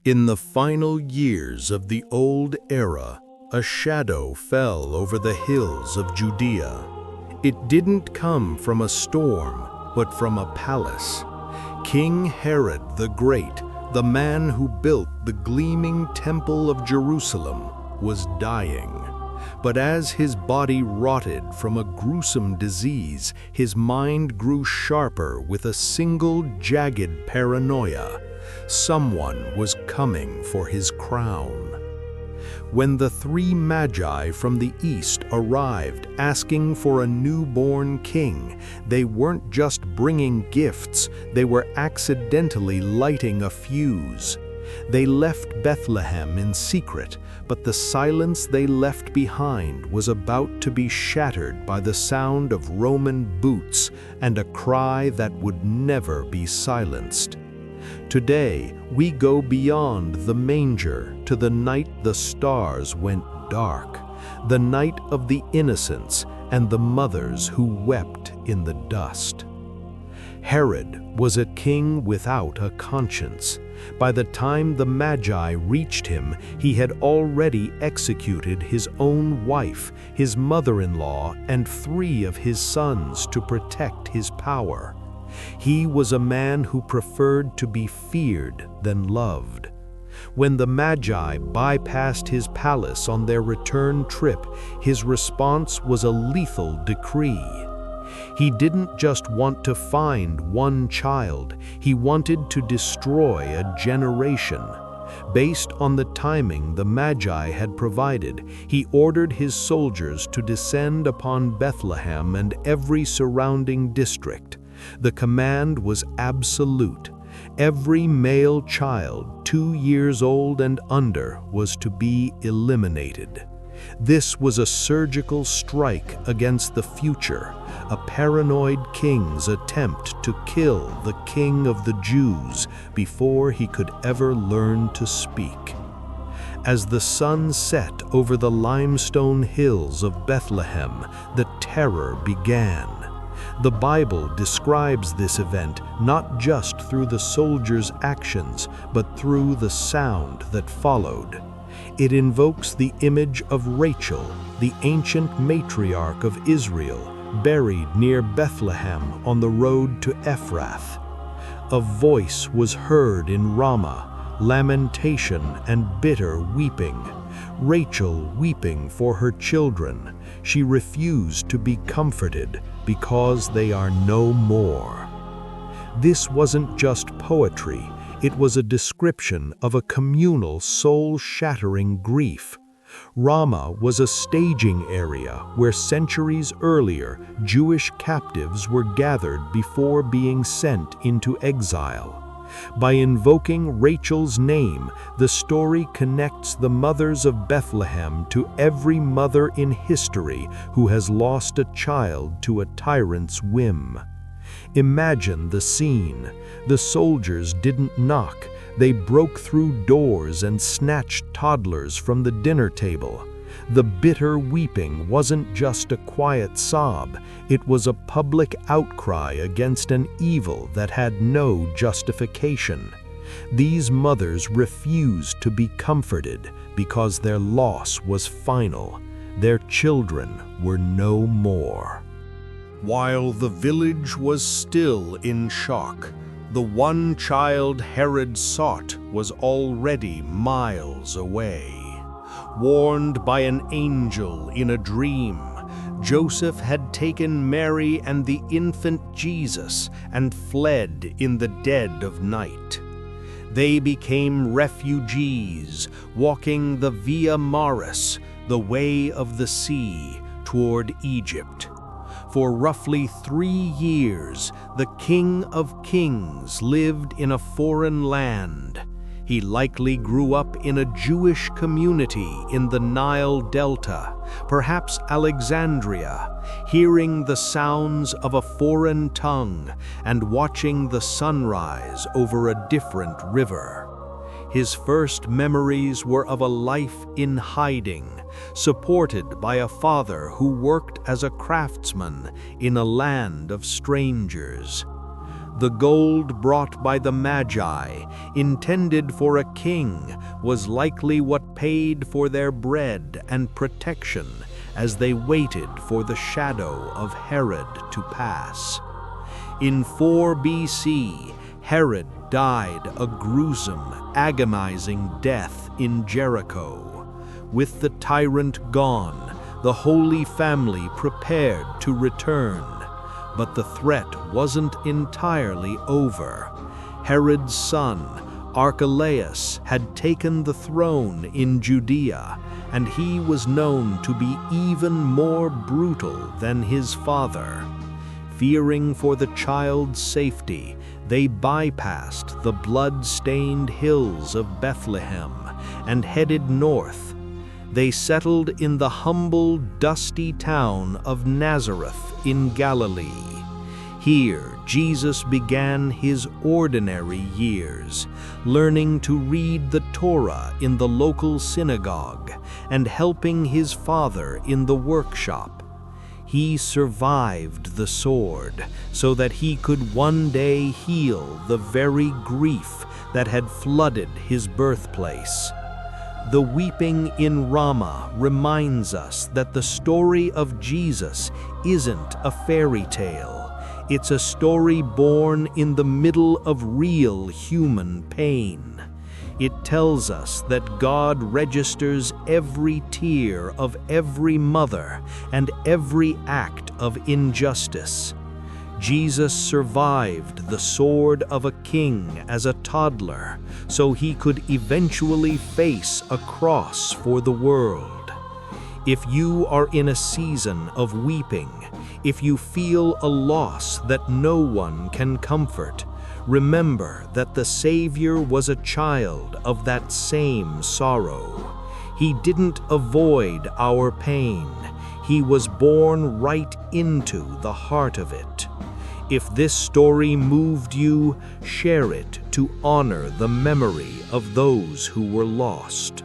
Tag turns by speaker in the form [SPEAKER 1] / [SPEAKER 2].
[SPEAKER 1] In the final years of the old era, a shadow fell over the hills of Judea. It didn't come from a storm, but from a palace. King Herod the Great, the man who built the gleaming temple of Jerusalem, was dying. But as his body rotted from a gruesome disease, his mind grew sharper with a single jagged paranoia. Someone was coming for his crown. When the three magi from the east arrived asking for a newborn king, they weren't just bringing gifts, they were accidentally lighting a fuse. They left Bethlehem in secret, but the silence they left behind was about to be shattered by the sound of Roman boots and a cry that would never be silenced. Today, we go beyond the manger to the night the stars went dark, the night of the innocents and the mothers who wept in the dust. Herod was a king without a conscience. By the time the Magi reached him, he had already executed his own wife, his mother-in-law, and 3 of his sons to protect his power. He was a man who preferred to be feared than loved. When the Magi bypassed his palace on their return trip, his response was a lethal decree. He didn't just want to find one child, he wanted to destroy a generation. Based on the timing the Magi had provided, he ordered his soldiers to descend upon Bethlehem and every surrounding district. The command was absolute. Every male child 2 years old and under was to be eliminated. This was a surgical strike against the future, a paranoid king's attempt to kill the King of the Jews before he could ever learn to speak. As the sun set over the limestone hills of Bethlehem, the terror began. The Bible describes this event not just through the soldiers' actions, but through the sound that followed. It invokes the image of Rachel, the ancient matriarch of Israel, buried near Bethlehem on the road to Ephrath. A voice was heard in Rama, lamentation and bitter weeping. Rachel weeping for her children. She refused to be comforted because they are no more. This wasn't just poetry. It was a description of a communal, soul-shattering grief. Rama was a staging area where centuries earlier Jewish captives were gathered before being sent into exile. By invoking Rachel's name, the story connects the mothers of Bethlehem to every mother in history who has lost a child to a tyrant's whim. Imagine the scene. The soldiers didn't knock. They broke through doors and snatched toddlers from the dinner table. The bitter weeping wasn't just a quiet sob. It was a public outcry against an evil that had no justification. These mothers refused to be comforted because their loss was final. Their children were no more. While the village was still in shock, the one child Herod sought was already miles away. Warned by an angel in a dream, Joseph had taken Mary and the infant Jesus and fled in the dead of night. They became refugees, walking the Via Maris, the way of the sea, toward Egypt. For roughly 3 years, the King of Kings lived in a foreign land. He likely grew up in a Jewish community in the Nile Delta, perhaps Alexandria, hearing the sounds of a foreign tongue and watching the sunrise over a different river. His first memories were of a life in hiding, supported by a father who worked as a craftsman in a land of strangers. The gold brought by the Magi, intended for a king, was likely what paid for their bread and protection as they waited for the shadow of Herod to pass. In 4 BC, Herod died a gruesome, agonizing death in Jericho. With the tyrant gone, the Holy Family prepared to return. But the threat wasn't entirely over. Herod's son, Archelaus, had taken the throne in Judea, and he was known to be even more brutal than his father. Fearing for the child's safety, they bypassed the blood-stained hills of Bethlehem and headed north. They settled in the humble, dusty town of Nazareth in Galilee. Here, Jesus began his ordinary years, learning to read the Torah in the local synagogue and helping his father in the workshop. He survived the sword so that he could one day heal the very grief that had flooded his birthplace. The weeping in Rama reminds us that the story of Jesus isn't a fairy tale. It's a story born in the middle of real human pain. It tells us that God registers every tear of every mother and every act of injustice. Jesus survived the sword of a king as a toddler, so he could eventually face a cross for the world. If you are in a season of weeping, if you feel a loss that no one can comfort, remember that the Savior was a child of that same sorrow. He didn't avoid our pain. He was born right into the heart of it. If this story moved you, share it to honor the memory of those who were lost.